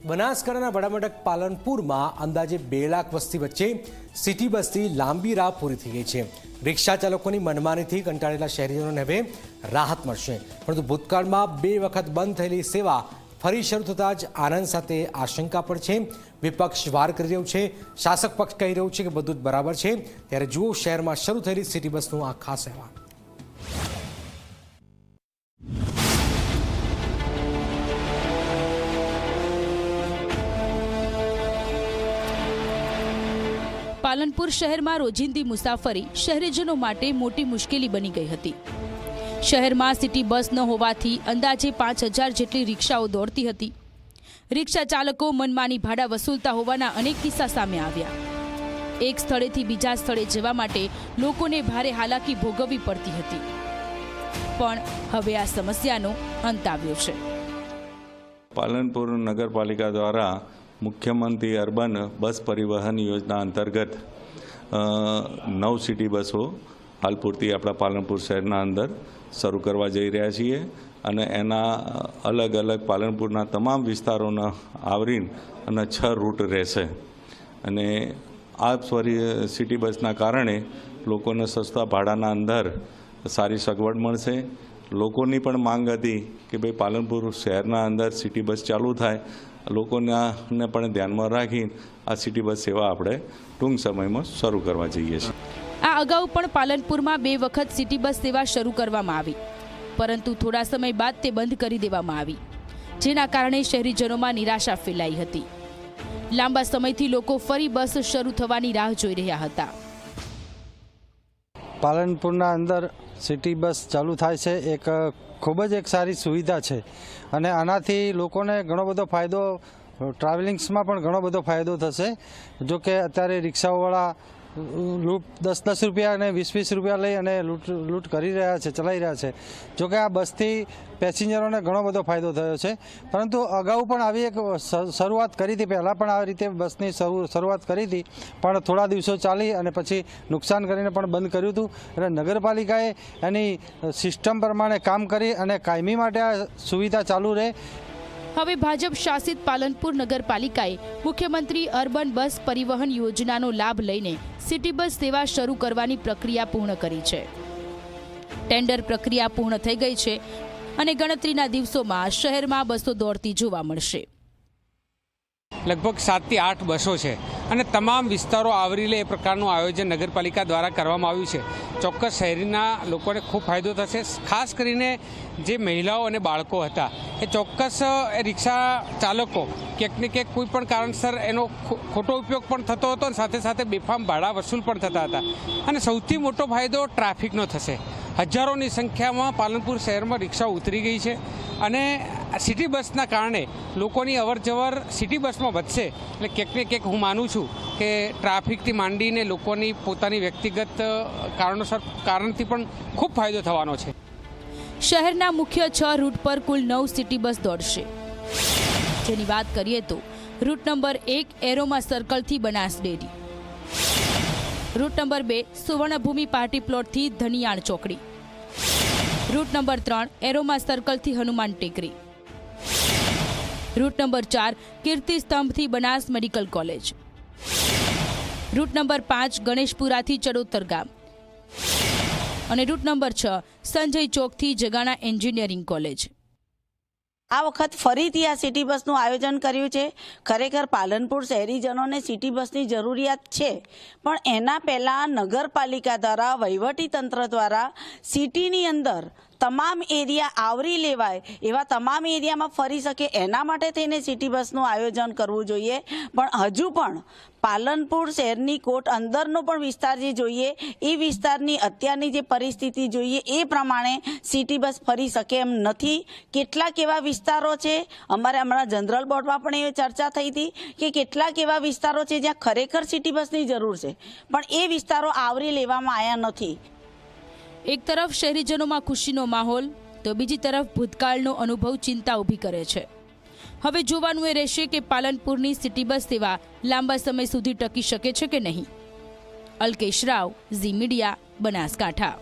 બનાસકાંઠાના વડામથક પાલનપુરમાં અંદાજે 2 લાખ વસ્તી વચ્ચે સિટી બસની લાંબી રાહ પૂરી થઈ ગઈ છે। રિક્ષા ચાલકોની મનમાનીથી કંટાળેલા શહેરીજનોને હવે રાહત મળશે, પરંતુ ભૂતકાળમાં 2 વખત બંધ થયેલી સેવા ફરી શરૂ થતાં જ આનંદ સાથે આશંકા પણ છે। વિપક્ષ વાર કરી રહ્યું છે, શાસક પક્ષ કહી રહ્યું છે કે બધું જ બરાબર છે। ત્યારે જુઓ શહેરમાં શરૂ થયેલી સિટી બસનું આ ખાસ અહેવાલ। પાલનપુર શહેરમાં રોજિંદી મુસાફરી શહેરીજનો માટે મોટી મુશ્કેલી બની ગઈ હતી। શહેરમાં સિટી બસ ન હોવાથી અંદાજે 5000 જેટલી રિક્ષાઓ દોડતી હતી। રિક્ષા ચાલકો મનમાની ભાડા વસૂલતા હોવાના અનેક કિસ્સા સામે આવ્યા। એક સ્થળેથી બીજા સ્થળે જવા માટે લોકોને ભારે હાલાકી ભોગવવી પડતી હતી, પણ હવે આ સમસ્યાનો અંત આવ્યો છે। પાલનપુર નગરપાલિકા દ્વારા મુખ્યમંત્રી અર્બન બસ પરિવહન યોजना અંતર્ગત 9 સિટી બસો હાલ પૂરતી આપણા પાલનપુર શહેરના અંદર શરૂ કરવા જઈ રહ્યા છીએ અને એના અલગ અલગ પાલનપુરના તમામ વિસ્તારોના આવરીને અને 6 રૂટ રહેશે। અને આ સિટી બસના કારણે લોકોને સસ્તા ભાડાના અંદર સારી સગવડ મળશે। લોકોની પણ માંગ હતી કે ભાઈ પાલનપુર શહેરના અંદર સિટી બસ ચાલુ થાય, લોકોને પણ ધ્યાનમાં રાખી આ સિટી બસ સેવા આપણે ટૂંક સમયમાં શરૂ કરવા જઈએ છીએ। આ અગાઉ પણ પાલનપુરમાં 2 વખત સિટી બસ સેવા શરૂ કરવામાં આવી, પરંતુ થોડા સમય બાદ તે બંધ કરી દેવામાં આવી, જેના કારણે શહેરીજનોમાં નિરાશા ફેલાઈ હતી। લાંબા સમયથી લોકો ફરી બસ શરૂ થવાની રાહ જોઈ રહ્યા હતા। પાલનપુરના અંદર સિટી બસ ચાલુ થાય છે, એક ખૂબ જ એક સારી સુવિધા છે અને આનાથી લોકોને ઘણો બધો ફાયદો, ટ્રાવેલિંગ્સમાં પણ ઘણો બધો ફાયદો થશે। જો કે અત્યારે રિક્ષાઓવાળા લૂંટ 10-10 રૂપિયા અને 20-20 રૂપિયા લઈ અને લૂંટ કરી રહ્યા છે, ચલાવી રહ્યા છે। જો કે આ બસથી પેસેન્જરોને ઘણો બધો ફાયદો થયો છે, પરંતુ અગાઉ પણ આવી એક શરૂઆત કરી હતી, પહેલાં પણ આ રીતે બસની શરૂઆત કરી હતી, પણ થોડા દિવસો ચાલી અને પછી નુકસાન કરીને પણ બંધ કર્યું હતું। એટલે નગરપાલિકાએ એની સિસ્ટમ પ્રમાણે કામ કરી અને કાયમી માટે આ સુવિધા ચાલુ રહે। હવે ભાજપ શાસિત પાલનપુર નગરપાલિકાએ મુખ્યમંત્રી અર્બન બસ પરિવહન યોજનાનો લાભ લઈને સિટી બસ સેવા શરૂ કરવાની પ્રક્રિયા પૂર્ણ કરી છે। ટેન્ડર પ્રક્રિયા પૂર્ણ થઈ ગઈ છે અને ગણતરીના દિવસોમાં શહેરમાં બસો દોડતી જોવા મળશે। લગભગ 7 થી 8 બસો છે અને તમામ વિસ્તારો આવરી લે એ પ્રકારનું આયોજન નગરપાલિકા દ્વારા કરવામાં આવ્યું છે। ચોક્કસ શહેરીના લોકોને ખૂબ ફાયદો થશે, ખાસ કરીને જે મહિલાઓ અને બાળકો હતા એ ચોક્કસ રિક્ષા ચાલકો ક્યાંક ને ક્યાંક કોઈ પણ કારણસર એનો ખોટો ઉપયોગ પણ થતો હતો અને સાથે સાથે બેફામ ભાડા વસૂલ પણ થતા હતા। અને સૌથી મોટો ફાયદો ટ્રાફિકનો થશે। હજારોની સંખ્યામાં પાલનપુર શહેરમાં રિક્ષા ઉતરી ગઈ છે અને સિટી બસના કારણે લોકોની અવરજવર સિટી બસમાં વધશે। એટલે ક્યાંક ને ક્યાંક હું માનું છું કે ટ્રાફિકથી માંડીને લોકોની પોતાની વ્યક્તિગત કારણથી પણ ખૂબ ફાયદો થવાનો છે। શહેરના મુખ્ય 6 રૂટ પર કુલ 9 સિટી બસ દોડશે, જેની વાત કરીએ તો રૂટ નંબર 1 એરોમા સર્કલથી Banas dairy, route number 2 Suvarnabhumi party પ્લોટથી ધનિયાણ ચોકડી, રૂટ નંબર 3 એરોમા સર્કલથી હનુમાન ટેકરી, રૂટ નંબર 4 કીર્તિ સ્તંભથી Banas medical college, route number 5 ગણેશપુરાથી ચડોતર ગામ અને રૂટ નંબર 6 સંજય ચોકથી જગાણા એન્જિનિયરિંગ કોલેજ। આ વખત ફરીથી આ સિટી બસનું આયોજન કર્યું છે। ખરેખર પાલનપુર શહેરીજનોને સિટી બસની જરૂરિયાત છે, પણ એના પહેલાં નગરપાલિકા દ્વારા, વહીવટી તંત્ર દ્વારા સિટીની અંદર તમામ એરિયા આવરી લેવાય એવા તમામ એરિયામાં ફરી શકે એના માટે થઈને સિટી બસનું આયોજન કરવું જોઈએ। પણ હજુ પણ પાલનપુર શહેરની કોટ અંદરનો પણ વિસ્તાર જે જોઈએ એ વિસ્તારની અત્યારની જે પરિસ્થિતિ જોઈએ એ પ્રમાણે સિટી બસ ફરી શકે એમ નથી। કેટલાક એવા વિસ્તારો છે, અમારે હમણાં જનરલ બોર્ડમાં પણ એ ચર્ચા થઈ હતી કે કેટલાક એવા વિસ્તારો છે જ્યાં ખરેખર સિટી બસની જરૂર છે, પણ એ વિસ્તારો આવરી લેવામાં આવ્યા નથી। એક તરફ શહેરીજનોમાં ખુશીનો માહોલ તો બીજી તરફ ભૂતકાળનો અનુભવ ચિંતા ઊભી કરે છે। હવે જોવાનું એ રહેશે કે પાલનપુરની સિટી બસ સેવા લાંબા સમય સુધી ટકી શકે છે કે નહીં। અલ્કેશ રાવ, ઝી મીડિયા, બનાસકાંઠા।